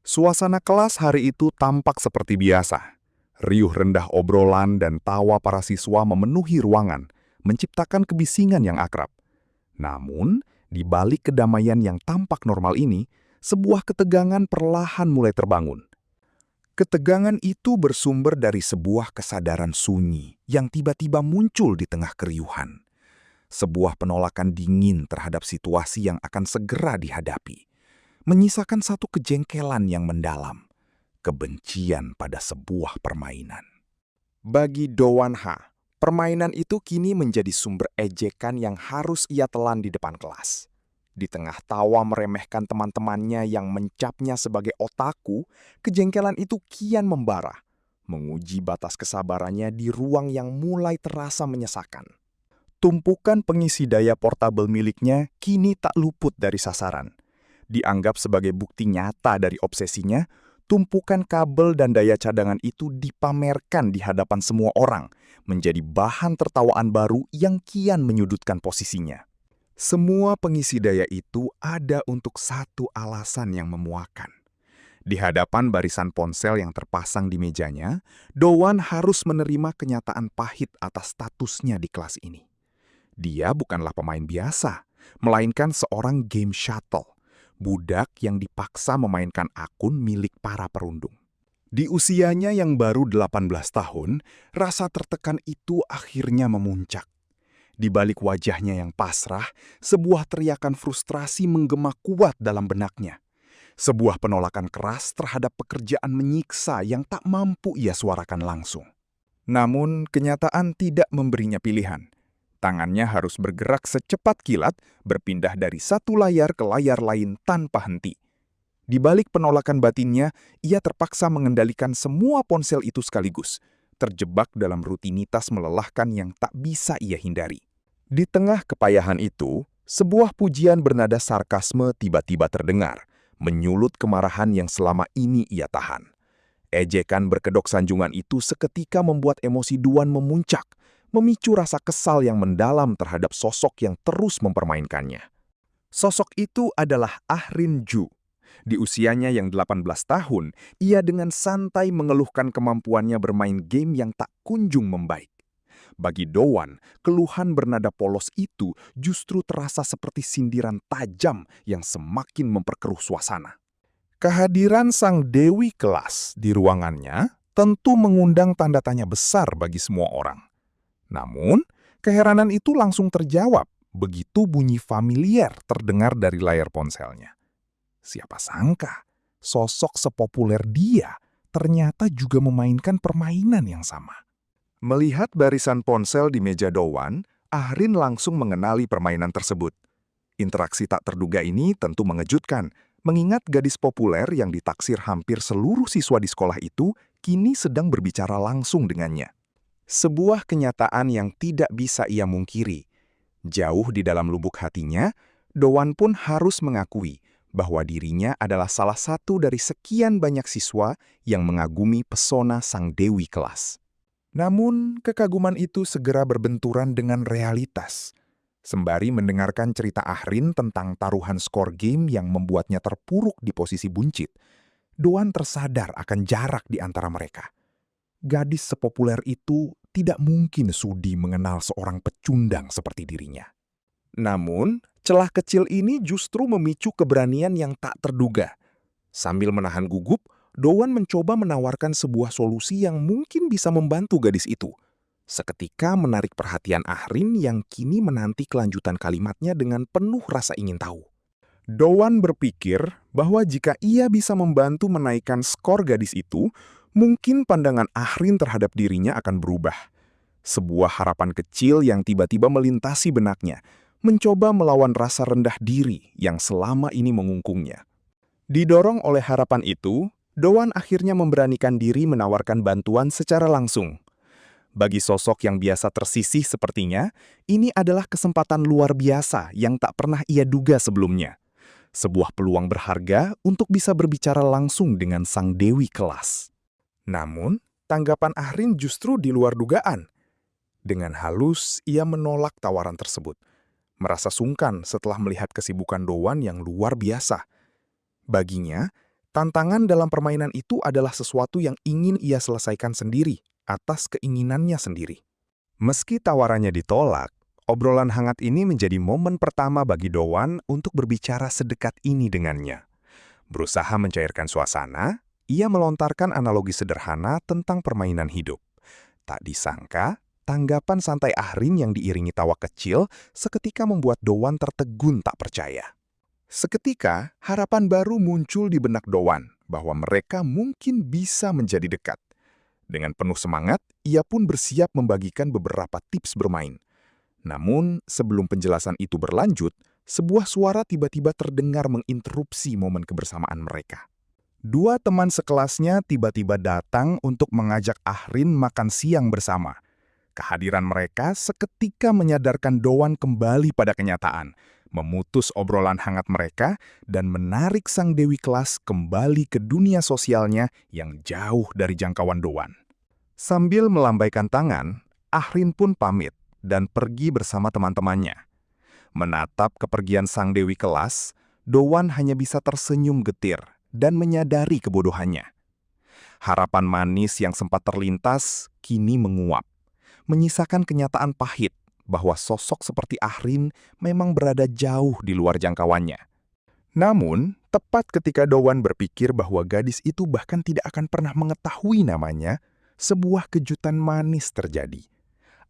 Suasana kelas hari itu tampak seperti biasa. Riuh rendah obrolan dan tawa para siswa memenuhi ruangan, menciptakan kebisingan yang akrab. Namun, di balik kedamaian yang tampak normal ini, sebuah ketegangan perlahan mulai terbangun. Ketegangan itu bersumber dari sebuah kesadaran sunyi yang tiba-tiba muncul di tengah keriuhan. Sebuah penolakan dingin terhadap situasi yang akan segera dihadapi, menyisakan satu kejengkelan yang mendalam, kebencian pada sebuah permainan. Bagi Doan Ha, permainan itu kini menjadi sumber ejekan yang harus ia telan di depan kelas. Di tengah tawa meremehkan teman-temannya yang mencapnya sebagai otaku, kejengkelan itu kian membara, menguji batas kesabarannya di ruang yang mulai terasa menyesakan. Tumpukan pengisi daya portabel miliknya kini tak luput dari sasaran. Dianggap sebagai bukti nyata dari obsesinya, tumpukan kabel dan daya cadangan itu dipamerkan di hadapan semua orang, menjadi bahan tertawaan baru yang kian menyudutkan posisinya. Semua pengisi daya itu ada untuk satu alasan yang memuakan. Di hadapan barisan ponsel yang terpasang di mejanya, Doan harus menerima kenyataan pahit atas statusnya di kelas ini. Dia bukanlah pemain biasa, melainkan seorang game shuttle, budak yang dipaksa memainkan akun milik para perundung. Di usianya yang baru 18 tahun, rasa tertekan itu akhirnya memuncak. Di balik wajahnya yang pasrah, sebuah teriakan frustrasi menggema kuat dalam benaknya. Sebuah penolakan keras terhadap pekerjaan menyiksa yang tak mampu ia suarakan langsung. Namun, kenyataan tidak memberinya pilihan. Tangannya harus bergerak secepat kilat, berpindah dari satu layar ke layar lain tanpa henti. Di balik penolakan batinnya, ia terpaksa mengendalikan semua ponsel itu sekaligus, terjebak dalam rutinitas melelahkan yang tak bisa ia hindari. Di tengah kepayahan itu, sebuah pujian bernada sarkasme tiba-tiba terdengar, menyulut kemarahan yang selama ini ia tahan. Ejekan berkedok sanjungan itu seketika membuat emosi Doan memuncak, memicu rasa kesal yang mendalam terhadap sosok yang terus mempermainkannya. Sosok itu adalah Ahrin Ju. Di usianya yang 18 tahun, ia dengan santai mengeluhkan kemampuannya bermain game yang tak kunjung membaik. Bagi Doan, keluhan bernada polos itu justru terasa seperti sindiran tajam yang semakin memperkeruh suasana. Kehadiran sang dewi kelas di ruangannya tentu mengundang tanda tanya besar bagi semua orang. Namun, keheranan itu langsung terjawab begitu bunyi familiar terdengar dari layar ponselnya. Siapa sangka, sosok sepopuler dia ternyata juga memainkan permainan yang sama. Melihat barisan ponsel di meja Doan, Ahrin langsung mengenali permainan tersebut. Interaksi tak terduga ini tentu mengejutkan, mengingat gadis populer yang ditaksir hampir seluruh siswa di sekolah itu kini sedang berbicara langsung dengannya. Sebuah kenyataan yang tidak bisa ia mungkiri. Jauh di dalam lubuk hatinya, Doan pun harus mengakui bahwa dirinya adalah salah satu dari sekian banyak siswa yang mengagumi pesona sang dewi kelas. Namun, kekaguman itu segera berbenturan dengan realitas. Sembari mendengarkan cerita Ahrin tentang taruhan skor game yang membuatnya terpuruk di posisi buncit, Doan tersadar akan jarak di antara mereka. Gadis sepopuler itu tidak mungkin sudi mengenal seorang pecundang seperti dirinya. Namun, celah kecil ini justru memicu keberanian yang tak terduga. Sambil menahan gugup, Doan mencoba menawarkan sebuah solusi yang mungkin bisa membantu gadis itu. Seketika menarik perhatian Ahrin yang kini menanti kelanjutan kalimatnya dengan penuh rasa ingin tahu. Doan berpikir bahwa jika ia bisa membantu menaikkan skor gadis itu, mungkin pandangan Ahrin terhadap dirinya akan berubah. Sebuah harapan kecil yang tiba-tiba melintasi benaknya, mencoba melawan rasa rendah diri yang selama ini mengungkungnya. Didorong oleh harapan itu, Doan akhirnya memberanikan diri menawarkan bantuan secara langsung. Bagi sosok yang biasa tersisih sepertinya, ini adalah kesempatan luar biasa yang tak pernah ia duga sebelumnya. Sebuah peluang berharga untuk bisa berbicara langsung dengan sang dewi kelas. Namun, tanggapan Ahrin justru di luar dugaan. Dengan halus, ia menolak tawaran tersebut. Merasa sungkan setelah melihat kesibukan Doan yang luar biasa. Baginya, Tantangan dalam permainan itu adalah sesuatu yang ingin ia selesaikan sendiri, atas keinginannya sendiri. Meski tawarannya ditolak, obrolan hangat ini menjadi momen pertama bagi Dowan untuk berbicara sedekat ini dengannya. Berusaha mencairkan suasana, ia melontarkan analogi sederhana tentang permainan hidup. Tak disangka, tanggapan santai Ahrin yang diiringi tawa kecil seketika membuat Dowan tertegun tak percaya. Seketika, harapan baru muncul di benak Dowan bahwa mereka mungkin bisa menjadi dekat. Dengan penuh semangat, ia pun bersiap membagikan beberapa tips bermain. Namun, sebelum penjelasan itu berlanjut, sebuah suara tiba-tiba terdengar menginterupsi momen kebersamaan mereka. Dua teman sekelasnya tiba-tiba datang untuk mengajak Ahrin makan siang bersama. Kehadiran mereka seketika menyadarkan Dowan kembali pada kenyataan, memutus obrolan hangat mereka, dan menarik sang dewi kelas kembali ke dunia sosialnya yang jauh dari jangkauan Dowan. Sambil melambaikan tangan, Ahrin pun pamit dan pergi bersama teman-temannya. Menatap kepergian sang dewi kelas, Dowan hanya bisa tersenyum getir dan menyadari kebodohannya. Harapan manis yang sempat terlintas kini menguap, menyisakan kenyataan pahit bahwa sosok seperti Ahrin memang berada jauh di luar jangkauannya. Namun, tepat ketika Dowan berpikir bahwa gadis itu bahkan tidak akan pernah mengetahui namanya, sebuah kejutan manis terjadi.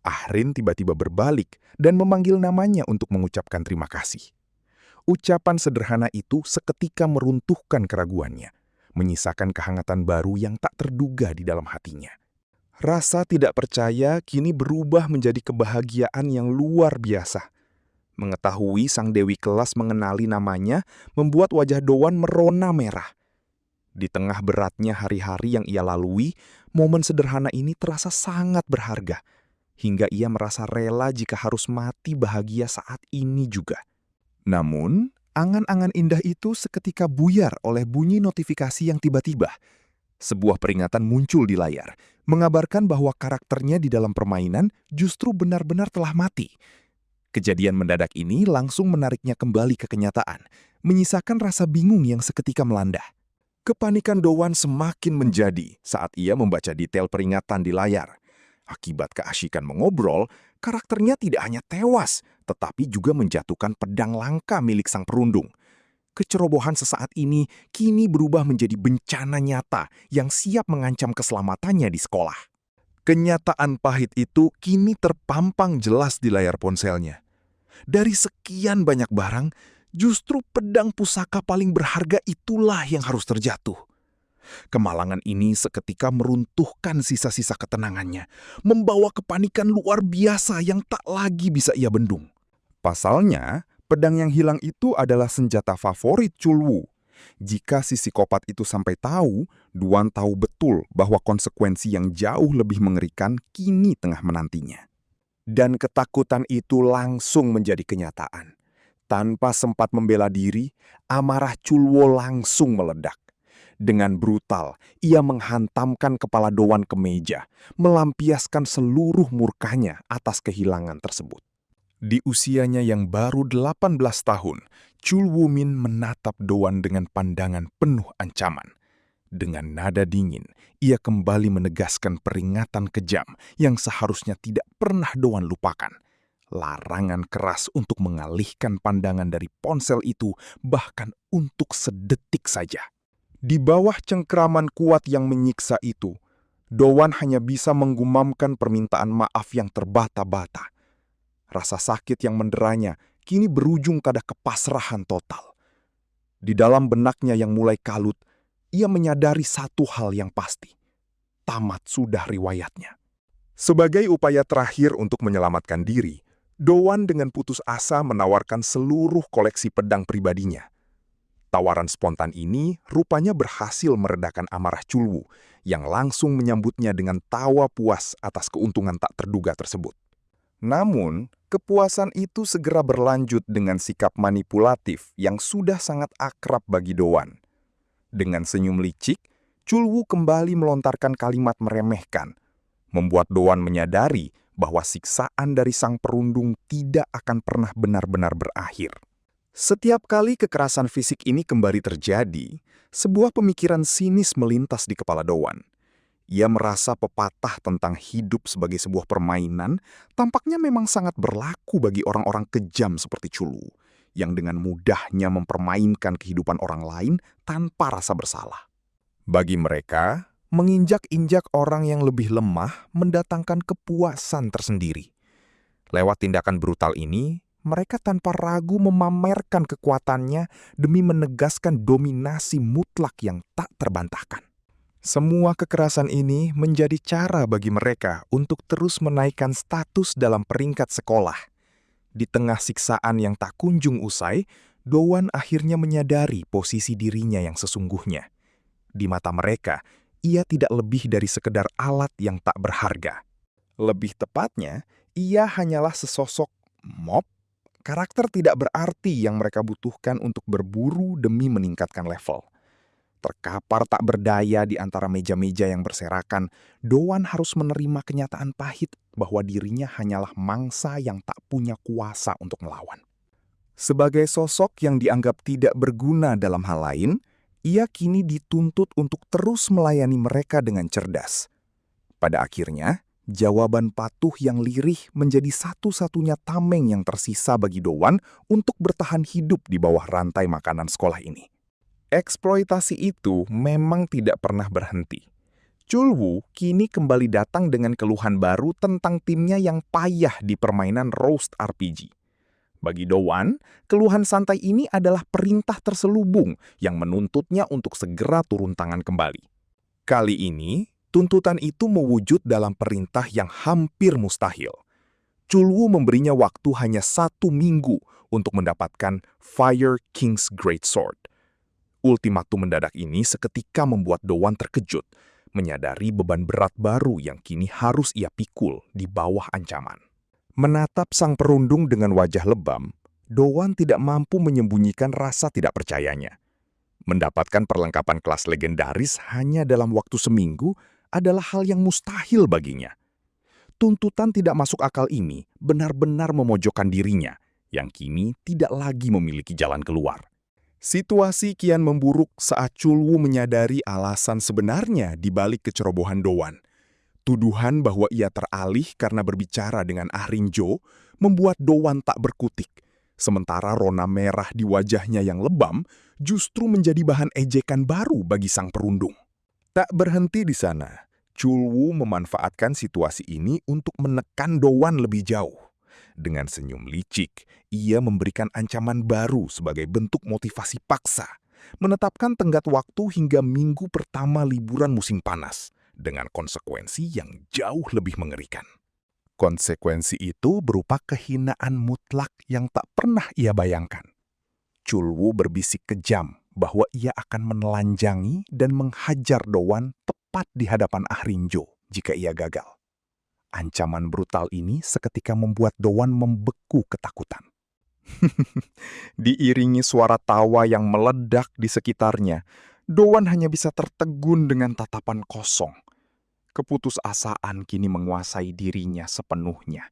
Ahrin tiba-tiba berbalik dan memanggil namanya untuk mengucapkan terima kasih. Ucapan sederhana itu seketika meruntuhkan keraguannya, menyisakan kehangatan baru yang tak terduga di dalam hatinya. Rasa tidak percaya kini berubah menjadi kebahagiaan yang luar biasa. Mengetahui sang dewi kelas mengenali namanya membuat wajah Dowan merona merah. Di tengah beratnya hari-hari yang ia lalui, momen sederhana ini terasa sangat berharga, hingga ia merasa rela jika harus mati bahagia saat ini juga. Namun, angan-angan indah itu seketika buyar oleh bunyi notifikasi yang tiba-tiba. Sebuah peringatan muncul di layar, mengabarkan bahwa karakternya di dalam permainan justru benar-benar telah mati. Kejadian mendadak ini langsung menariknya kembali ke kenyataan, menyisakan rasa bingung yang seketika melanda. Kepanikan Dowan semakin menjadi saat ia membaca detail peringatan di layar. Akibat keasyikan mengobrol, karakternya tidak hanya tewas, tetapi juga menjatuhkan pedang langka milik sang perundung. Kecerobohan sesaat ini kini berubah menjadi bencana nyata yang siap mengancam keselamatannya di sekolah. Kenyataan pahit itu kini terpampang jelas di layar ponselnya. Dari sekian banyak barang, justru pedang pusaka paling berharga itulah yang harus terjatuh. Kemalangan ini seketika meruntuhkan sisa-sisa ketenangannya, membawa kepanikan luar biasa yang tak lagi bisa ia bendung. Pasalnya, pedang yang hilang itu adalah senjata favorit Chulwu. Jika si psikopat itu sampai tahu, Dowan tahu betul bahwa konsekuensi yang jauh lebih mengerikan kini tengah menantinya. Dan ketakutan itu langsung menjadi kenyataan. Tanpa sempat membela diri, amarah Chulwu langsung meledak. Dengan brutal, ia menghantamkan kepala Dowan ke meja, melampiaskan seluruh murkanya atas kehilangan tersebut. Di usianya yang baru 18 tahun, Chulwu Min menatap Dowan dengan pandangan penuh ancaman. Dengan nada dingin, ia kembali menegaskan peringatan kejam yang seharusnya tidak pernah Dowan lupakan. Larangan keras untuk mengalihkan pandangan dari ponsel itu bahkan untuk sedetik saja. Di bawah cengkraman kuat yang menyiksa itu, Dowan hanya bisa menggumamkan permintaan maaf yang terbata-bata. Rasa sakit yang menderanya kini berujung pada kepasrahan total. Di dalam benaknya yang mulai kalut, ia menyadari satu hal yang pasti. Tamat sudah riwayatnya. Sebagai upaya terakhir untuk menyelamatkan diri, Dowan dengan putus asa menawarkan seluruh koleksi pedang pribadinya. Tawaran spontan ini rupanya berhasil meredakan amarah Chulwu, yang langsung menyambutnya dengan tawa puas atas keuntungan tak terduga tersebut. Namun, kepuasan itu segera berlanjut dengan sikap manipulatif yang sudah sangat akrab bagi Dowan. Dengan senyum licik, Chulwu kembali melontarkan kalimat meremehkan, membuat Dowan menyadari bahwa siksaan dari sang perundung tidak akan pernah benar-benar berakhir. Setiap kali kekerasan fisik ini kembali terjadi, sebuah pemikiran sinis melintas di kepala Dowan. Ia merasa pepatah tentang hidup sebagai sebuah permainan tampaknya memang sangat berlaku bagi orang-orang kejam seperti Chulu, yang dengan mudahnya mempermainkan kehidupan orang lain tanpa rasa bersalah. Bagi mereka, menginjak-injak orang yang lebih lemah mendatangkan kepuasan tersendiri. Lewat tindakan brutal ini, mereka tanpa ragu memamerkan kekuatannya demi menegaskan dominasi mutlak yang tak terbantahkan. Semua kekerasan ini menjadi cara bagi mereka untuk terus menaikkan status dalam peringkat sekolah. Di tengah siksaan yang tak kunjung usai, Dowan akhirnya menyadari posisi dirinya yang sesungguhnya. Di mata mereka, ia tidak lebih dari sekedar alat yang tak berharga. Lebih tepatnya, ia hanyalah sesosok mob, karakter tidak berarti yang mereka butuhkan untuk berburu demi meningkatkan level. Terkapar tak berdaya di antara meja-meja yang berserakan, Dowan harus menerima kenyataan pahit bahwa dirinya hanyalah mangsa yang tak punya kuasa untuk melawan. Sebagai sosok yang dianggap tidak berguna dalam hal lain, ia kini dituntut untuk terus melayani mereka dengan cerdas. Pada akhirnya, jawaban patuh yang lirih menjadi satu-satunya tameng yang tersisa bagi Dowan untuk bertahan hidup di bawah rantai makanan sekolah ini. Eksploitasi itu memang tidak pernah berhenti. Chulwu kini kembali datang dengan keluhan baru tentang timnya yang payah di permainan Roast RPG. Bagi Dowan, keluhan santai ini adalah perintah terselubung yang menuntutnya untuk segera turun tangan kembali. Kali ini, tuntutan itu mewujud dalam perintah yang hampir mustahil. Chulwu memberinya waktu hanya 1 minggu untuk mendapatkan Fire King's Great Sword. Ultimatum mendadak ini seketika membuat Dowan terkejut, menyadari beban berat baru yang kini harus ia pikul di bawah ancaman. Menatap sang perundung dengan wajah lebam, Dowan tidak mampu menyembunyikan rasa tidak percayanya. Mendapatkan perlengkapan kelas legendaris hanya dalam waktu seminggu adalah hal yang mustahil baginya. Tuntutan tidak masuk akal ini benar-benar memojokkan dirinya, yang kini tidak lagi memiliki jalan keluar. Situasi kian memburuk saat Chulwu menyadari alasan sebenarnya di balik kecerobohan Dowan. Tuduhan bahwa ia teralih karena berbicara dengan Ahrinjo membuat Dowan tak berkutik, sementara rona merah di wajahnya yang lebam justru menjadi bahan ejekan baru bagi sang perundung. Tak berhenti di sana, Chulwu memanfaatkan situasi ini untuk menekan Dowan lebih jauh. Dengan senyum licik, ia memberikan ancaman baru sebagai bentuk motivasi paksa, menetapkan tenggat waktu hingga minggu pertama liburan musim panas, dengan konsekuensi yang jauh lebih mengerikan. Konsekuensi itu berupa kehinaan mutlak yang tak pernah ia bayangkan. Chulwu berbisik kejam bahwa ia akan menelanjangi dan menghajar Dowan tepat di hadapan Ahrinjo jika ia gagal. Ancaman brutal ini seketika membuat Dowan membeku ketakutan. Diiringi suara tawa yang meledak di sekitarnya, Dowan hanya bisa tertegun dengan tatapan kosong. Keputusasaan kini menguasai dirinya sepenuhnya.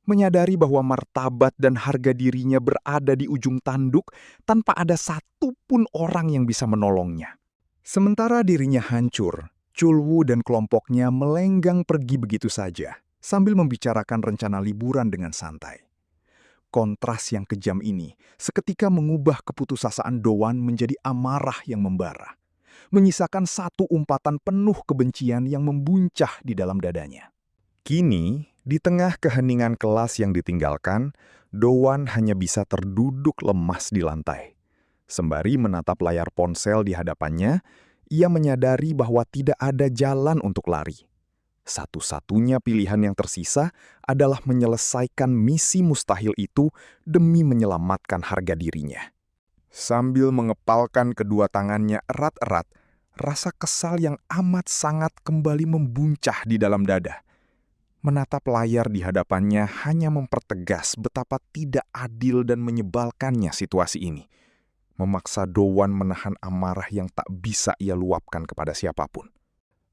Menyadari bahwa martabat dan harga dirinya berada di ujung tanduk tanpa ada satupun orang yang bisa menolongnya. Sementara dirinya hancur, Chulwu dan kelompoknya melenggang pergi begitu saja, sambil membicarakan rencana liburan dengan santai. Kontras yang kejam ini seketika mengubah keputusasaan Dowan menjadi amarah yang membara, menyisakan satu umpatan penuh kebencian yang membuncah di dalam dadanya. Kini, di tengah keheningan kelas yang ditinggalkan, Dowan hanya bisa terduduk lemas di lantai. Sembari menatap layar ponsel di hadapannya, ia menyadari bahwa tidak ada jalan untuk lari. Satu-satunya pilihan yang tersisa adalah menyelesaikan misi mustahil itu demi menyelamatkan harga dirinya. Sambil mengepalkan kedua tangannya erat-erat, rasa kesal yang amat sangat kembali membuncah di dalam dada. Menatap layar di hadapannya hanya mempertegas betapa tidak adil dan menyebalkannya situasi ini. Memaksa Dowan menahan amarah yang tak bisa ia luapkan kepada siapapun.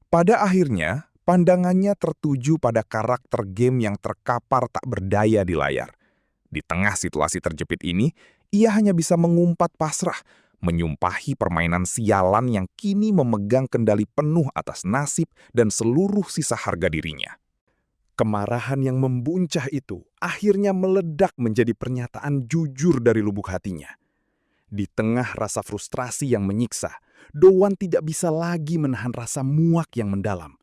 Pada akhirnya, pandangannya tertuju pada karakter game yang terkapar tak berdaya di layar. Di tengah situasi terjepit ini, Ia hanya bisa mengumpat pasrah, menyumpahi permainan sialan yang kini memegang kendali penuh atas nasib dan seluruh sisa harga dirinya. Kemarahan yang membuncah itu akhirnya meledak menjadi pernyataan jujur dari lubuk hatinya. Di tengah rasa frustrasi yang menyiksa, Doan tidak bisa lagi menahan rasa muak yang mendalam.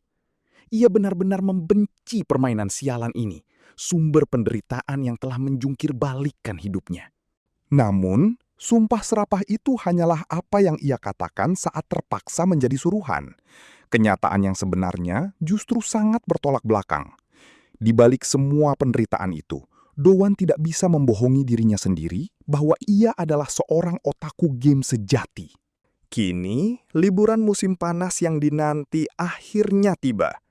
Ia benar-benar membenci permainan sialan ini, sumber penderitaan yang telah menjungkir balikkan hidupnya. Namun, sumpah serapah itu hanyalah apa yang ia katakan saat terpaksa menjadi suruhan. Kenyataan yang sebenarnya justru sangat bertolak belakang. Di balik semua penderitaan itu, Doan tidak bisa membohongi dirinya sendiri bahwa ia adalah seorang otaku game sejati. Kini, liburan musim panas yang dinanti akhirnya tiba.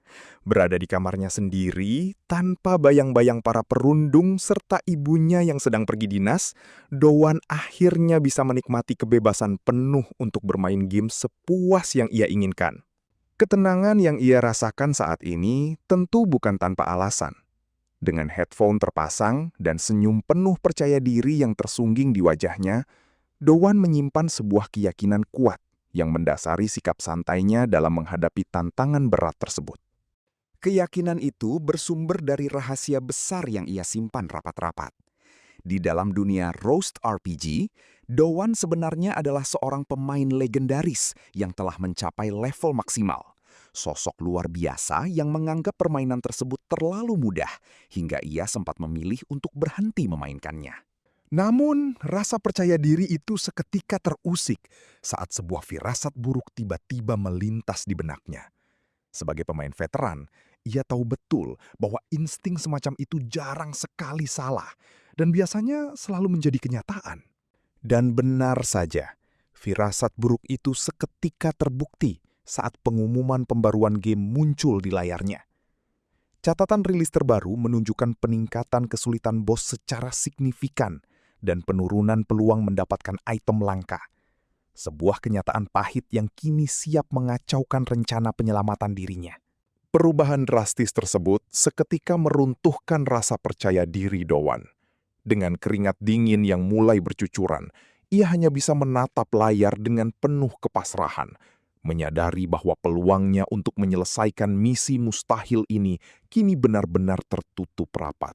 Berada di kamarnya sendiri, tanpa bayang-bayang para perundung serta ibunya yang sedang pergi dinas, Doan akhirnya bisa menikmati kebebasan penuh untuk bermain game sepuas yang ia inginkan. Ketenangan yang ia rasakan saat ini tentu bukan tanpa alasan. Dengan headphone terpasang dan senyum penuh percaya diri yang tersungging di wajahnya, Doan menyimpan sebuah keyakinan kuat yang mendasari sikap santainya dalam menghadapi tantangan berat tersebut. Keyakinan itu bersumber dari rahasia besar yang ia simpan rapat-rapat. Di dalam dunia Roast RPG, Doan sebenarnya adalah seorang pemain legendaris yang telah mencapai level maksimal. Sosok luar biasa yang menganggap permainan tersebut terlalu mudah hingga ia sempat memilih untuk berhenti memainkannya. Namun, rasa percaya diri itu seketika terusik saat sebuah firasat buruk tiba-tiba melintas di benaknya. Sebagai pemain veteran, ia tahu betul bahwa insting semacam itu jarang sekali salah dan biasanya selalu menjadi kenyataan. Dan benar saja, firasat buruk itu seketika terbukti saat pengumuman pembaruan game muncul di layarnya. Catatan rilis terbaru menunjukkan peningkatan kesulitan bos secara signifikan dan penurunan peluang mendapatkan item langka. Sebuah kenyataan pahit yang kini siap mengacaukan rencana penyelamatan dirinya. Perubahan drastis tersebut seketika meruntuhkan rasa percaya diri Doan. Dengan keringat dingin yang mulai bercucuran, ia hanya bisa menatap layar dengan penuh kepasrahan, menyadari bahwa peluangnya untuk menyelesaikan misi mustahil ini kini benar-benar tertutup rapat.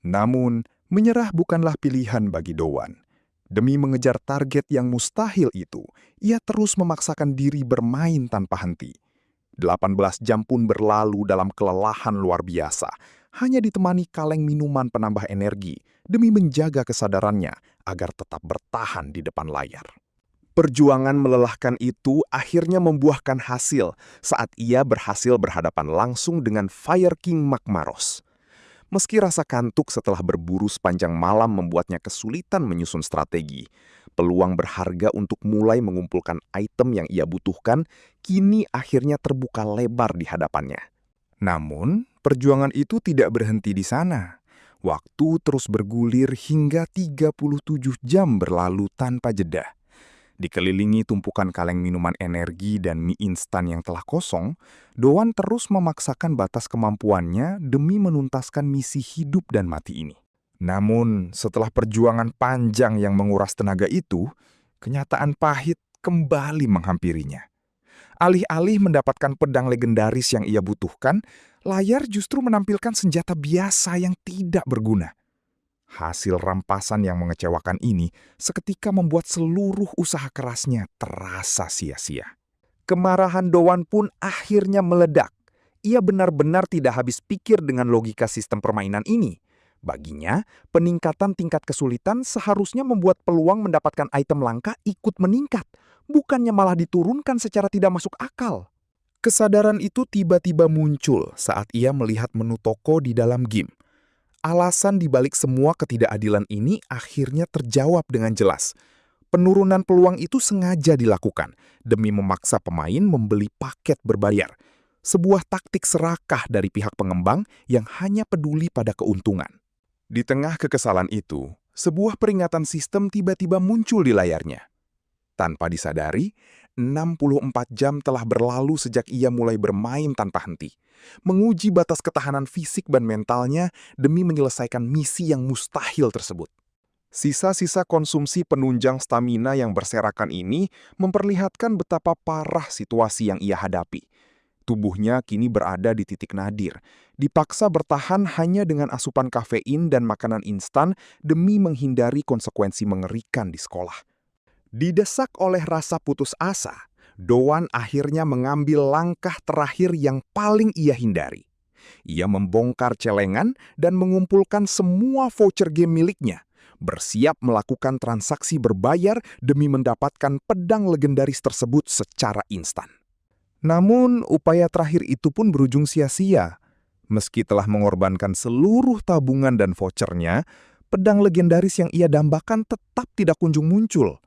Namun, menyerah bukanlah pilihan bagi Doan. Demi mengejar target yang mustahil itu, ia terus memaksakan diri bermain tanpa henti. 18 jam pun berlalu dalam kelelahan luar biasa, hanya ditemani kaleng minuman penambah energi demi menjaga kesadarannya agar tetap bertahan di depan layar. Perjuangan melelahkan itu akhirnya membuahkan hasil saat ia berhasil berhadapan langsung dengan Fire King Magmaros. Meski rasa kantuk setelah berburu sepanjang malam membuatnya kesulitan menyusun strategi, peluang berharga untuk mulai mengumpulkan item yang ia butuhkan kini akhirnya terbuka lebar di hadapannya. Namun, perjuangan itu tidak berhenti di sana. Waktu terus bergulir hingga 37 jam berlalu tanpa jeda. Dikelilingi tumpukan kaleng minuman energi dan mie instan yang telah kosong, Doan terus memaksakan batas kemampuannya demi menuntaskan misi hidup dan mati ini. Namun, setelah perjuangan panjang yang menguras tenaga itu, kenyataan pahit kembali menghampirinya. Alih-alih mendapatkan pedang legendaris yang ia butuhkan, layar justru menampilkan senjata biasa yang tidak berguna. Hasil rampasan yang mengecewakan ini seketika membuat seluruh usaha kerasnya terasa sia-sia. Kemarahan Doan pun akhirnya meledak. Ia benar-benar tidak habis pikir dengan logika sistem permainan ini. Baginya, peningkatan tingkat kesulitan seharusnya membuat peluang mendapatkan item langka ikut meningkat, bukannya malah diturunkan secara tidak masuk akal. Kesadaran itu tiba-tiba muncul saat ia melihat menu toko di dalam game. Alasan dibalik semua ketidakadilan ini akhirnya terjawab dengan jelas. Penurunan peluang itu sengaja dilakukan demi memaksa pemain membeli paket berbayar. Sebuah taktik serakah dari pihak pengembang yang hanya peduli pada keuntungan. Di tengah kekesalan itu, sebuah peringatan sistem tiba-tiba muncul di layarnya. Tanpa disadari, 64 jam telah berlalu sejak ia mulai bermain tanpa henti, menguji batas ketahanan fisik dan mentalnya demi menyelesaikan misi yang mustahil tersebut. Sisa-sisa konsumsi penunjang stamina yang berserakan ini memperlihatkan betapa parah situasi yang ia hadapi. Tubuhnya kini berada di titik nadir, dipaksa bertahan hanya dengan asupan kafein dan makanan instan demi menghindari konsekuensi mengerikan di sekolah. Didesak oleh rasa putus asa, Doan akhirnya mengambil langkah terakhir yang paling ia hindari. Ia membongkar celengan dan mengumpulkan semua voucher game miliknya, bersiap melakukan transaksi berbayar demi mendapatkan pedang legendaris tersebut secara instan. Namun, upaya terakhir itu pun berujung sia-sia. Meski telah mengorbankan seluruh tabungan dan vouchernya, pedang legendaris yang ia dambakan tetap tidak kunjung muncul.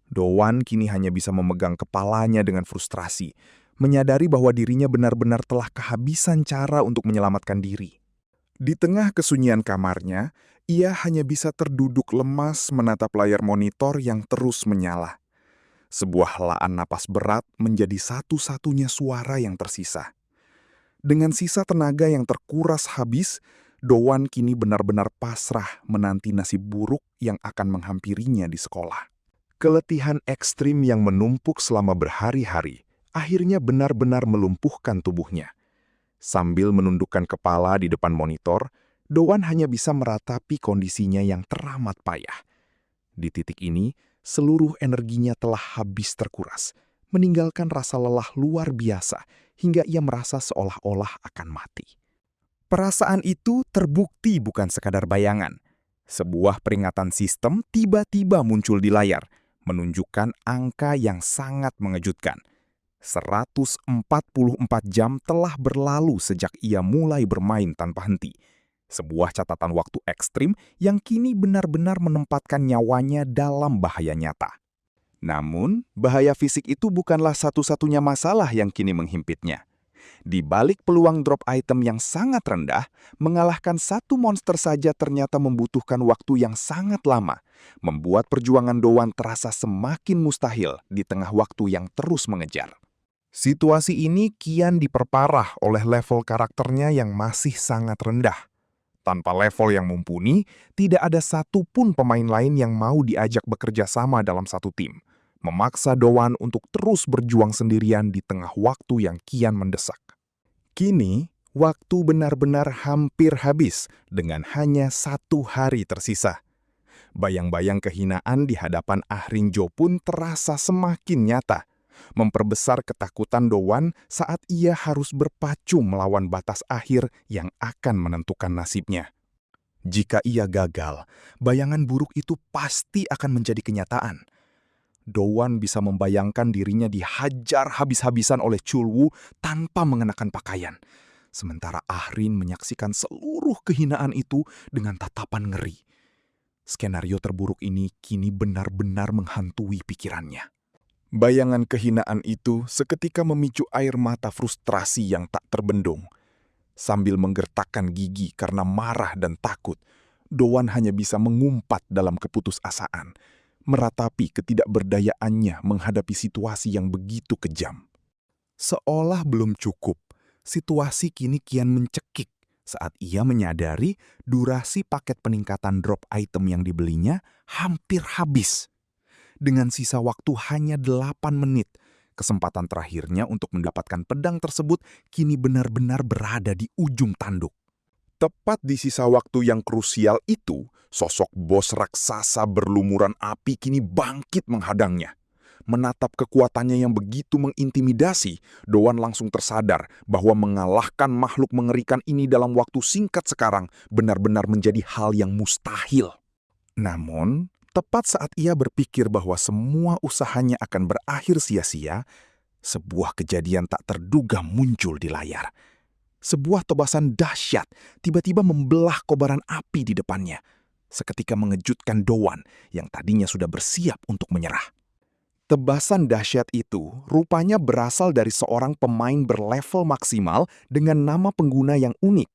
Doan kini hanya bisa memegang kepalanya dengan frustrasi, menyadari bahwa dirinya benar-benar telah kehabisan cara untuk menyelamatkan diri. Di tengah kesunyian kamarnya, ia hanya bisa terduduk lemas menatap layar monitor yang terus menyala. Sebuah helaan napas berat menjadi satu-satunya suara yang tersisa. Dengan sisa tenaga yang terkuras habis, Doan kini benar-benar pasrah menanti nasib buruk yang akan menghampirinya di sekolah. Keletihan ekstrim yang menumpuk selama berhari-hari akhirnya benar-benar melumpuhkan tubuhnya. Sambil menundukkan kepala di depan monitor, Doan hanya bisa meratapi kondisinya yang teramat payah. Di titik ini, seluruh energinya telah habis terkuras, meninggalkan rasa lelah luar biasa hingga ia merasa seolah-olah akan mati. Perasaan itu terbukti bukan sekadar bayangan. Sebuah peringatan sistem tiba-tiba muncul di layar, menunjukkan angka yang sangat mengejutkan. 144 jam telah berlalu sejak ia mulai bermain tanpa henti. Sebuah catatan waktu ekstrim yang kini benar-benar menempatkan nyawanya dalam bahaya nyata. Namun, bahaya fisik itu bukanlah satu-satunya masalah yang kini menghimpitnya. Di balik peluang drop item yang sangat rendah, mengalahkan satu monster saja ternyata membutuhkan waktu yang sangat lama, membuat perjuangan Doan terasa semakin mustahil di tengah waktu yang terus mengejar. Situasi ini kian diperparah oleh level karakternya yang masih sangat rendah. Tanpa level yang mumpuni, tidak ada satupun pemain lain yang mau diajak bekerja sama dalam satu tim, memaksa Doan untuk terus berjuang sendirian di tengah waktu yang kian mendesak. Kini, waktu benar-benar hampir habis dengan hanya 1 hari tersisa. Bayang-bayang kehinaan di hadapan Ahrinjo pun terasa semakin nyata, memperbesar ketakutan Doan saat ia harus berpacu melawan batas akhir yang akan menentukan nasibnya. Jika ia gagal, bayangan buruk itu pasti akan menjadi kenyataan. Doan bisa membayangkan dirinya dihajar habis-habisan oleh Chulwu tanpa mengenakan pakaian. Sementara Ahrin menyaksikan seluruh kehinaan itu dengan tatapan ngeri. Skenario terburuk ini kini benar-benar menghantui pikirannya. Bayangan kehinaan itu seketika memicu air mata frustrasi yang tak terbendung. Sambil menggertakkan gigi karena marah dan takut, Doan hanya bisa mengumpat dalam keputusasaan, meratapi ketidakberdayaannya menghadapi situasi yang begitu kejam. Seolah belum cukup, situasi kini kian mencekik saat ia menyadari durasi paket peningkatan drop item yang dibelinya hampir habis. Dengan sisa waktu hanya 8 menit, kesempatan terakhirnya untuk mendapatkan pedang tersebut kini benar-benar berada di ujung tanduk. Tepat di sisa waktu yang krusial itu, sosok bos raksasa berlumuran api kini bangkit menghadangnya. Menatap kekuatannya yang begitu mengintimidasi, Doan langsung tersadar bahwa mengalahkan makhluk mengerikan ini dalam waktu singkat sekarang benar-benar menjadi hal yang mustahil. Namun, tepat saat ia berpikir bahwa semua usahanya akan berakhir sia-sia, sebuah kejadian tak terduga muncul di layar. Sebuah tebasan dahsyat tiba-tiba membelah kobaran api di depannya, seketika mengejutkan Doan yang tadinya sudah bersiap untuk menyerah. Tebasan dahsyat itu rupanya berasal dari seorang pemain berlevel maksimal dengan nama pengguna yang unik.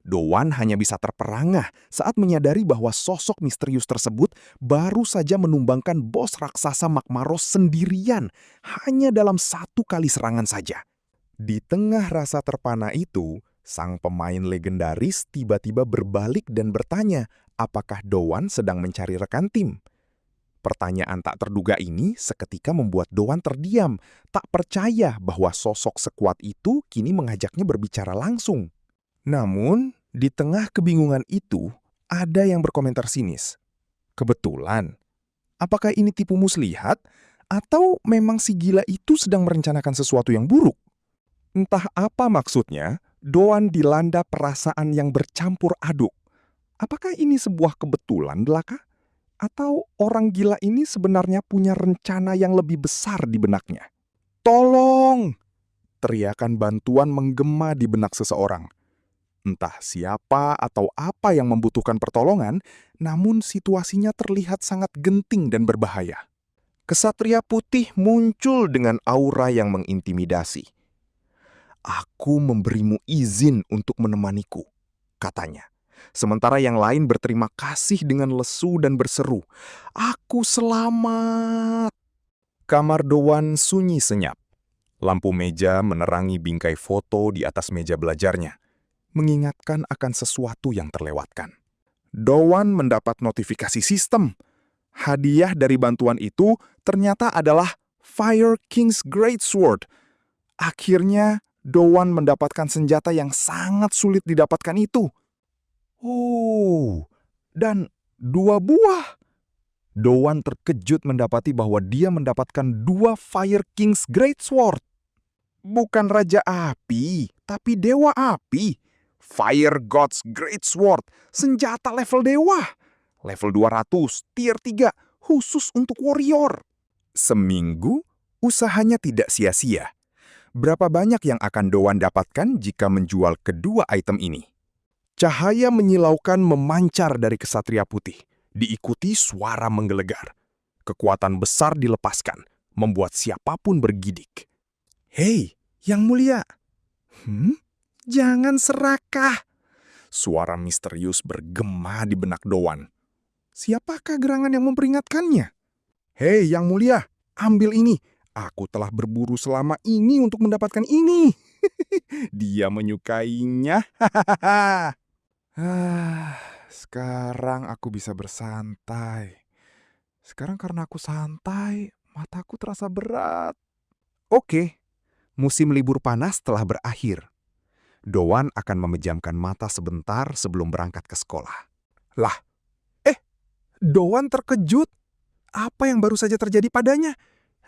Doan hanya bisa terperangah saat menyadari bahwa sosok misterius tersebut baru saja menumbangkan bos raksasa Magmaros sendirian hanya dalam 1 kali serangan saja. Di tengah rasa terpana itu, Sang pemain legendaris tiba-tiba berbalik dan bertanya, apakah Doan sedang mencari rekan tim? Pertanyaan tak terduga ini seketika membuat Doan terdiam, tak percaya bahwa sosok sekuat itu kini mengajaknya berbicara langsung. Namun, di tengah kebingungan itu, ada yang berkomentar sinis. Kebetulan, apakah ini tipu muslihat? Atau memang si gila itu sedang merencanakan sesuatu yang buruk? Entah apa maksudnya, Doan dilanda perasaan yang bercampur aduk. Apakah ini sebuah kebetulan belaka? Atau orang gila ini sebenarnya punya rencana yang lebih besar di benaknya? Tolong! Teriakan bantuan menggema di benak seseorang. Entah siapa atau apa yang membutuhkan pertolongan, namun situasinya terlihat sangat genting dan berbahaya. Kesatria putih muncul dengan aura yang mengintimidasi. "Aku memberimu izin untuk menemaniku," katanya. Sementara yang lain berterima kasih dengan lesu dan berseru, "Aku selamat!" Kamar Doan sunyi senyap. Lampu meja menerangi bingkai foto di atas meja belajarnya, mengingatkan akan sesuatu yang terlewatkan. Doan mendapat notifikasi sistem. Hadiah dari bantuan itu ternyata adalah Fire King's Greatsword. Akhirnya, Doan mendapatkan senjata yang sangat sulit didapatkan itu. Oh, dan 2 buah. Doan terkejut mendapati bahwa dia mendapatkan 2 Fire King's Greatsword. Bukan Raja Api, tapi Dewa Api. Fire God's Greatsword, senjata level dewa. Level 200, tier 3, khusus untuk warrior. Seminggu, usahanya tidak sia-sia. Berapa banyak yang akan Doan dapatkan jika menjual kedua item ini? Cahaya menyilaukan memancar dari kesatria putih, diikuti suara menggelegar. Kekuatan besar dilepaskan, membuat siapapun bergidik. "Hei, Yang Mulia! Jangan serakah!" Suara misterius bergema di benak Doan. Siapakah gerangan yang memperingatkannya? "Hei, Yang Mulia, ambil ini. Aku telah berburu selama ini untuk mendapatkan ini." Dia menyukainya. Sekarang aku bisa bersantai. Sekarang karena aku santai, mataku terasa berat. Oke, musim libur panas telah berakhir. Doan akan memejamkan mata sebentar sebelum berangkat ke sekolah. Lah, Doan terkejut. Apa yang baru saja terjadi padanya?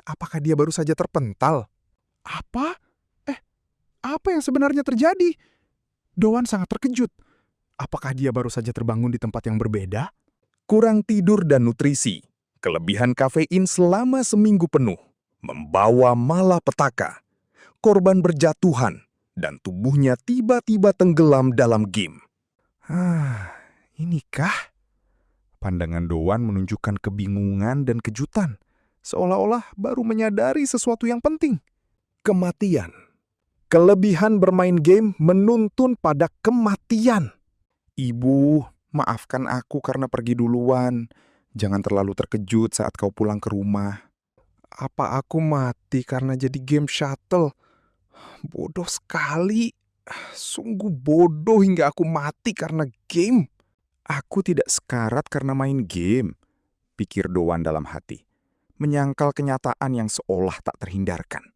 Apakah dia baru saja terpental? Apa? Apa yang sebenarnya terjadi? Doan sangat terkejut. Apakah dia baru saja terbangun di tempat yang berbeda? Kurang tidur dan nutrisi, kelebihan kafein selama seminggu penuh, membawa malapetaka, korban berjatuhan, dan tubuhnya tiba-tiba tenggelam dalam game. Inikah? Pandangan Doan menunjukkan kebingungan dan kejutan, seolah-olah baru menyadari sesuatu yang penting. Kematian. Kelebihan bermain game menuntun pada kematian. "Ibu, maafkan aku karena pergi duluan. Jangan terlalu terkejut saat kau pulang ke rumah." Apa aku mati karena jadi game shuttle? Bodoh sekali. Sungguh bodoh hingga aku mati karena game. Aku tidak sekarat karena main game, pikir Doan dalam hati, menyangkal kenyataan yang seolah tak terhindarkan.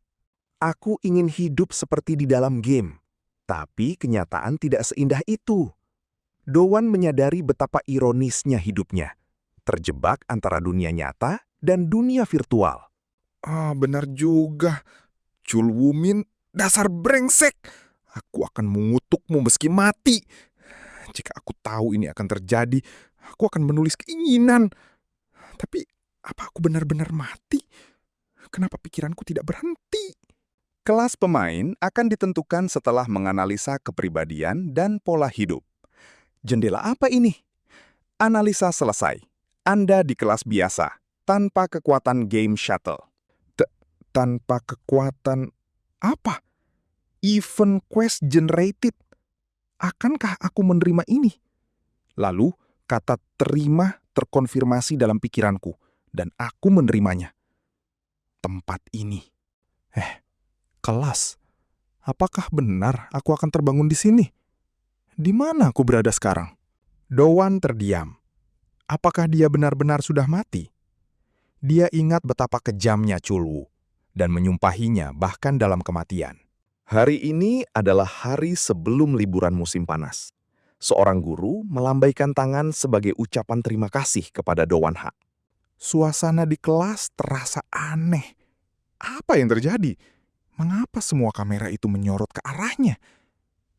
Aku ingin hidup seperti di dalam game, tapi kenyataan tidak seindah itu. Doan menyadari betapa ironisnya hidupnya, terjebak antara dunia nyata dan dunia virtual. Benar juga. Chul Wumin, dasar brengsek. Aku akan mengutukmu meski mati. Jika aku tahu ini akan terjadi, aku akan menulis keinginan. Tapi, apa aku benar-benar mati? Kenapa pikiranku tidak berhenti? Kelas pemain akan ditentukan setelah menganalisa kepribadian dan pola hidup. Jendela apa ini? Analisa selesai. Anda di kelas biasa, tanpa kekuatan game shuttle. Tanpa kekuatan apa? Event quest generated. Akankah aku menerima ini? Lalu, kata terima terkonfirmasi dalam pikiranku, dan aku menerimanya. Tempat ini. Kelas. Apakah benar aku akan terbangun di sini? Di mana aku berada sekarang? Dowan terdiam. Apakah dia benar-benar sudah mati? Dia ingat betapa kejamnya Chulwu dan menyumpahinya bahkan dalam kematian. Hari ini adalah hari sebelum liburan musim panas. Seorang guru melambaikan tangan sebagai ucapan terima kasih kepada Dowan Ha. Suasana di kelas terasa aneh. Apa yang terjadi? Mengapa semua kamera itu menyorot ke arahnya?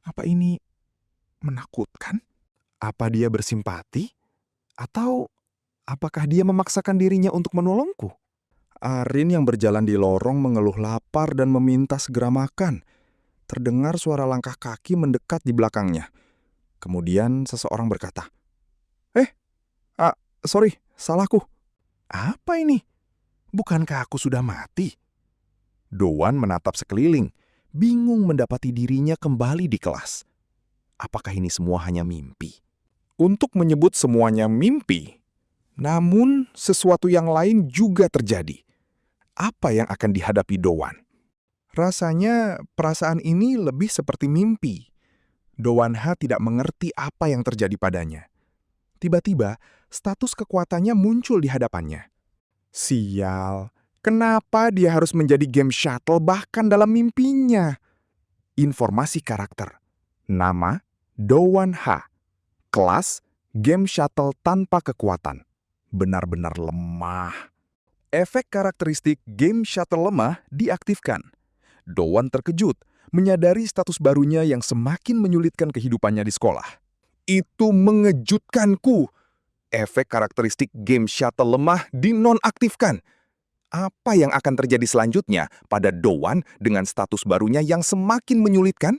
Apa ini menakutkan? Apa dia bersimpati? Atau apakah dia memaksakan dirinya untuk menolongku? Arin yang berjalan di lorong mengeluh lapar dan meminta segera makan. Terdengar suara langkah kaki mendekat di belakangnya. Kemudian seseorang berkata, sorry, salahku. Apa ini? Bukankah aku sudah mati? Dowan menatap sekeliling, bingung mendapati dirinya kembali di kelas. Apakah ini semua hanya mimpi? Untuk menyebut semuanya mimpi, namun sesuatu yang lain juga terjadi. Apa yang akan dihadapi Dowan? Rasanya perasaan ini lebih seperti mimpi. Dowan Ha tidak mengerti apa yang terjadi padanya. Tiba-tiba, status kekuatannya muncul di hadapannya. Sial, kenapa dia harus menjadi game shuttle bahkan dalam mimpinya? Informasi karakter. Nama, Dowan Ha. Kelas, game shuttle tanpa kekuatan. Benar-benar lemah. Efek karakteristik game shuttle lemah diaktifkan. Dowan terkejut, menyadari status barunya yang semakin menyulitkan kehidupannya di sekolah. Itu mengejutkanku. Efek karakteristik game shuttle lemah dinonaktifkan. Apa yang akan terjadi selanjutnya pada Dowan dengan status barunya yang semakin menyulitkan?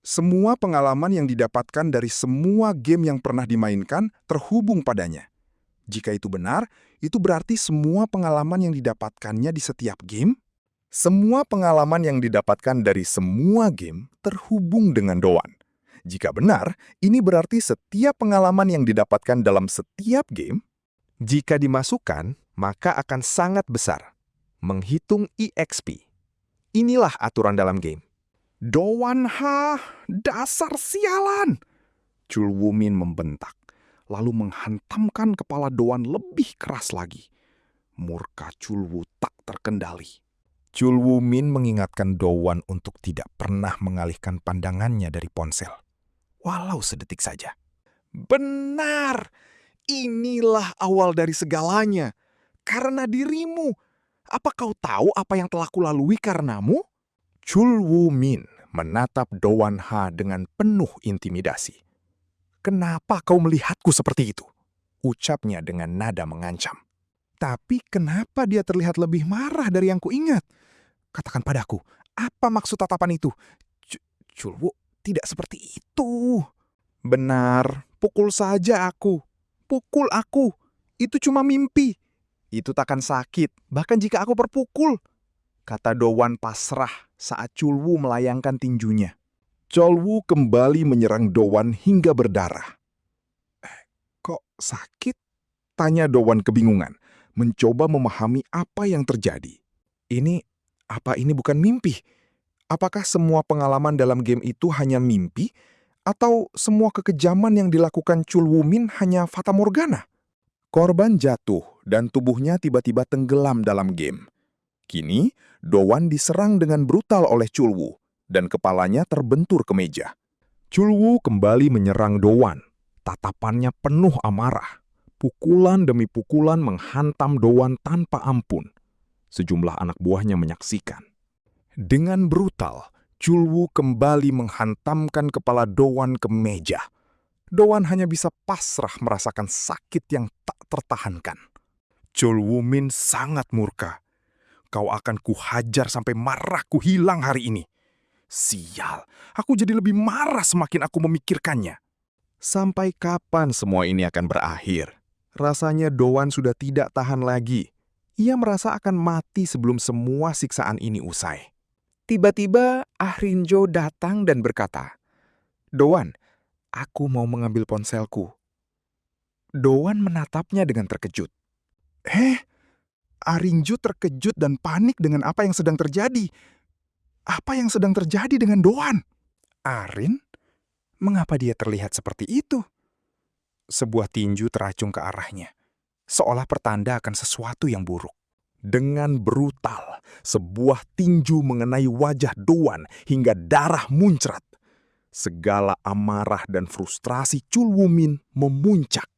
Semua pengalaman yang didapatkan dari semua game yang pernah dimainkan terhubung padanya. Jika itu benar, itu berarti semua pengalaman yang didapatkannya di setiap game. Semua pengalaman yang didapatkan dari semua game terhubung dengan Dowan. Jika benar, ini berarti setiap pengalaman yang didapatkan dalam setiap game, jika dimasukkan, maka akan sangat besar. Menghitung EXP. Inilah aturan dalam game. Dowan Ha, dasar sialan! Chulwu Min membentak, lalu menghantamkan kepala Dowan lebih keras lagi. Murka Chulwu tak terkendali. Chulwu Min mengingatkan Dowan untuk tidak pernah mengalihkan pandangannya dari ponsel. Walau sedetik saja. Benar! Inilah awal dari segalanya. Karena dirimu. Apa kau tahu apa yang telah kulalui karenamu? Chulwu Min menatap Dowan Ha dengan penuh intimidasi. Kenapa kau melihatku seperti itu? Ucapnya dengan nada mengancam. Tapi kenapa dia terlihat lebih marah dari yang kuingat? Katakan padaku, apa maksud tatapan itu? Chulwu, tidak seperti itu. Benar, pukul saja aku. Pukul aku. Itu cuma mimpi. Itu takkan sakit, bahkan jika aku terpukul. Kata Dowan pasrah saat Chulwu melayangkan tinjunya. Chulwu kembali menyerang Dowan hingga berdarah. Kok sakit? Tanya Dowan kebingungan, mencoba memahami apa yang terjadi. Apa ini bukan mimpi? Apakah semua pengalaman dalam game itu hanya mimpi? Atau semua kekejaman yang dilakukan Chulwu Min hanya fata morgana? Korban jatuh dan tubuhnya tiba-tiba tenggelam dalam game. Kini, Dowan diserang dengan brutal oleh Chulwu dan kepalanya terbentur ke meja. Chulwu kembali menyerang Dowan. Tatapannya penuh amarah. Pukulan demi pukulan menghantam Dowan tanpa ampun. Sejumlah anak buahnya menyaksikan. Dengan brutal, Chulwu kembali menghantamkan kepala Dowan ke meja. Dowan hanya bisa pasrah merasakan sakit yang tak tertahankan. Chulwu Min sangat murka. Kau akan kuhajar sampai marahku hilang hari ini. Sial, aku jadi lebih marah semakin aku memikirkannya. Sampai kapan semua ini akan berakhir? Rasanya Dowan sudah tidak tahan lagi. Ia merasa akan mati sebelum semua siksaan ini usai. Tiba-tiba Ah Rinjo datang dan berkata, Dowan, aku mau mengambil ponselku. Dowan menatapnya dengan terkejut. Ah Rinjo terkejut dan panik dengan apa yang sedang terjadi. Apa yang sedang terjadi dengan Doan? Arin? Mengapa dia terlihat seperti itu? Sebuah tinju teracung ke arahnya, seolah pertanda akan sesuatu yang buruk. Dengan brutal, sebuah tinju mengenai wajah Doan hingga darah muncrat. Segala amarah dan frustrasi Chul Woo Min memuncak.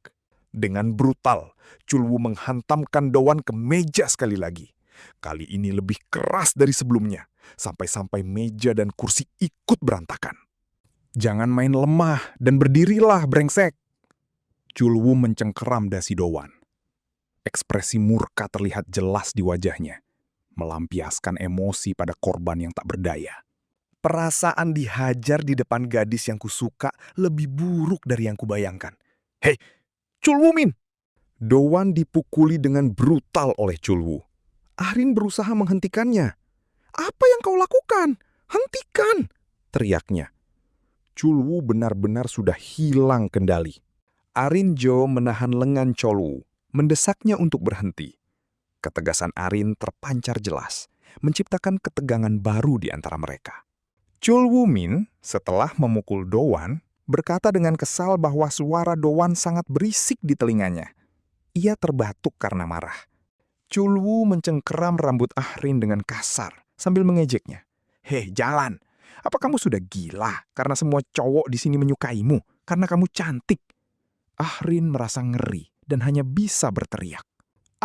Dengan brutal, Chul Woo menghantamkan Doan ke meja sekali lagi. Kali ini lebih keras dari sebelumnya, sampai-sampai meja dan kursi ikut berantakan. Jangan main lemah dan berdirilah, brengsek. Chul Woo mencengkeram dasi Doan. Ekspresi murka terlihat jelas di wajahnya, melampiaskan emosi pada korban yang tak berdaya. Perasaan dihajar di depan gadis yang kusuka lebih buruk dari yang kubayangkan. Hei, Chul Woo Min! Doan dipukuli dengan brutal oleh Chul Woo. Arin berusaha menghentikannya. Apa yang kau lakukan? Hentikan! Teriaknya. Chul Woo benar-benar sudah hilang kendali. Arin Jo menahan lengan Chul Woo, mendesaknya untuk berhenti. Ketegasan Arin terpancar jelas, menciptakan ketegangan baru di antara mereka. Chul Woo Min, setelah memukul Doan, berkata dengan kesal bahwa suara Doan sangat berisik di telinganya. Ia terbatuk karena marah. Chul Woo mencengkeram rambut Ahrin dengan kasar sambil mengejeknya. Hei, jalan! Apa kamu sudah gila karena semua cowok di sini menyukaimu karena kamu cantik? Ahrin merasa ngeri dan hanya bisa berteriak.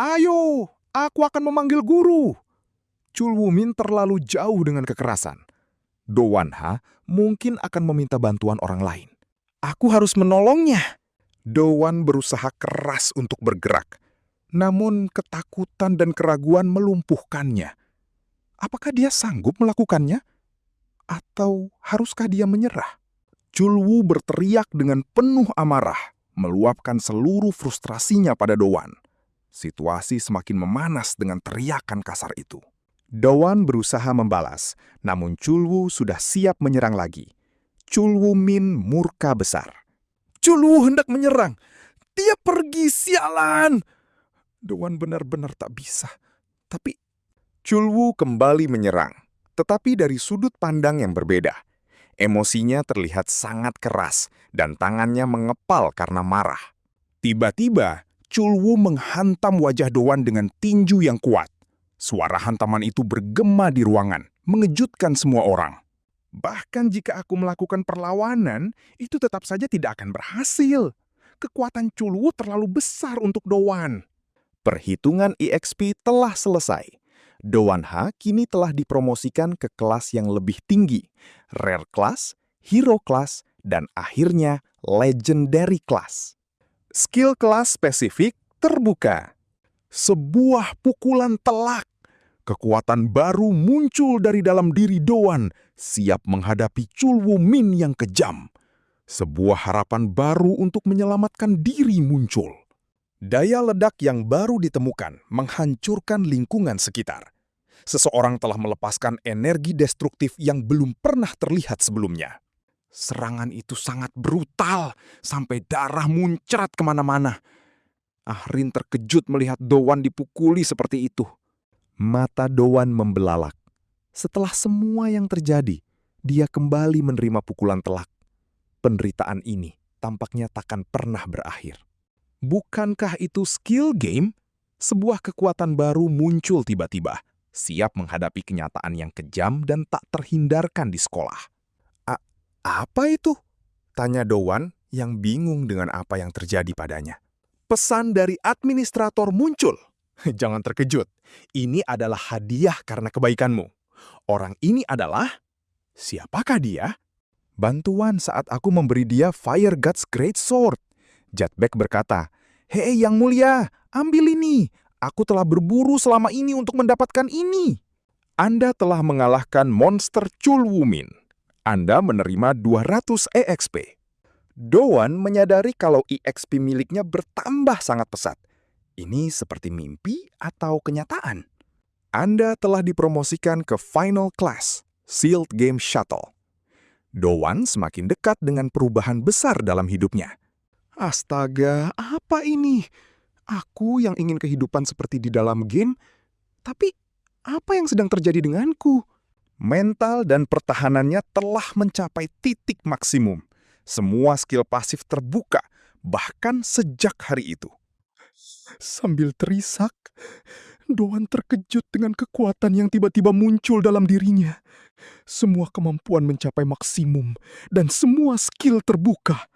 Ayo, aku akan memanggil guru! Chul Woo Min terlalu jauh dengan kekerasan. Doan Ha mungkin akan meminta bantuan orang lain. Aku harus menolongnya. Doan berusaha keras untuk bergerak. Namun ketakutan dan keraguan melumpuhkannya. Apakah dia sanggup melakukannya? Atau haruskah dia menyerah? Chul Woo berteriak dengan penuh amarah, meluapkan seluruh frustrasinya pada Doan. Situasi semakin memanas dengan teriakan kasar itu. Doan berusaha membalas, namun Chul Woo sudah siap menyerang lagi. Chul Woo Min murka besar. Chul Woo hendak menyerang. Dia pergi, sialan! Doan benar-benar tak bisa. Tapi Chul Woo kembali menyerang, tetapi dari sudut pandang yang berbeda. Emosinya terlihat sangat keras dan tangannya mengepal karena marah. Tiba-tiba, Chul Woo menghantam wajah Doan dengan tinju yang kuat. Suara hantaman itu bergema di ruangan, mengejutkan semua orang. Bahkan jika aku melakukan perlawanan, itu tetap saja tidak akan berhasil. Kekuatan Chul Woo terlalu besar untuk Doan. Perhitungan EXP telah selesai. Doan Ha kini telah dipromosikan ke kelas yang lebih tinggi, Rare Class, Hero Class, dan akhirnya Legendary Class. Skill kelas spesifik terbuka. Sebuah pukulan telak. Kekuatan baru muncul dari dalam diri Doan, siap menghadapi Chul Woo Min yang kejam. Sebuah harapan baru untuk menyelamatkan diri muncul. Daya ledak yang baru ditemukan menghancurkan lingkungan sekitar. Seseorang telah melepaskan energi destruktif yang belum pernah terlihat sebelumnya. Serangan itu sangat brutal, sampai darah muncrat kemana-mana. Ahrin terkejut melihat Doan dipukuli seperti itu. Mata Doan membelalak. Setelah semua yang terjadi, dia kembali menerima pukulan telak. Penderitaan ini tampaknya takkan pernah berakhir. Bukankah itu skill game? Sebuah kekuatan baru muncul tiba-tiba, siap menghadapi kenyataan yang kejam dan tak terhindarkan di sekolah. Apa itu? Tanya Doan yang bingung dengan apa yang terjadi padanya. Pesan dari administrator muncul. Jangan terkejut, ini adalah hadiah karena kebaikanmu. Orang ini adalah... Siapakah dia? Bantuan saat aku memberi dia Fire God's Great Sword. Jetback berkata, Hei yang mulia, ambil ini. Aku telah berburu selama ini untuk mendapatkan ini. Anda telah mengalahkan monster Chul Woo Min. Anda menerima 200 EXP. Doan menyadari kalau EXP miliknya bertambah sangat pesat. Ini seperti mimpi atau kenyataan? Anda telah dipromosikan ke Final Class, Sealed Game Shuttle. Doan semakin dekat dengan perubahan besar dalam hidupnya. Astaga, apa ini? Aku yang ingin kehidupan seperti di dalam game, tapi apa yang sedang terjadi denganku? Mental dan pertahanannya telah mencapai titik maksimum. Semua skill pasif terbuka, bahkan sejak hari itu. Sambil terisak, Doan terkejut dengan kekuatan yang tiba-tiba muncul dalam dirinya. Semua kemampuan mencapai maksimum, dan semua skill terbuka.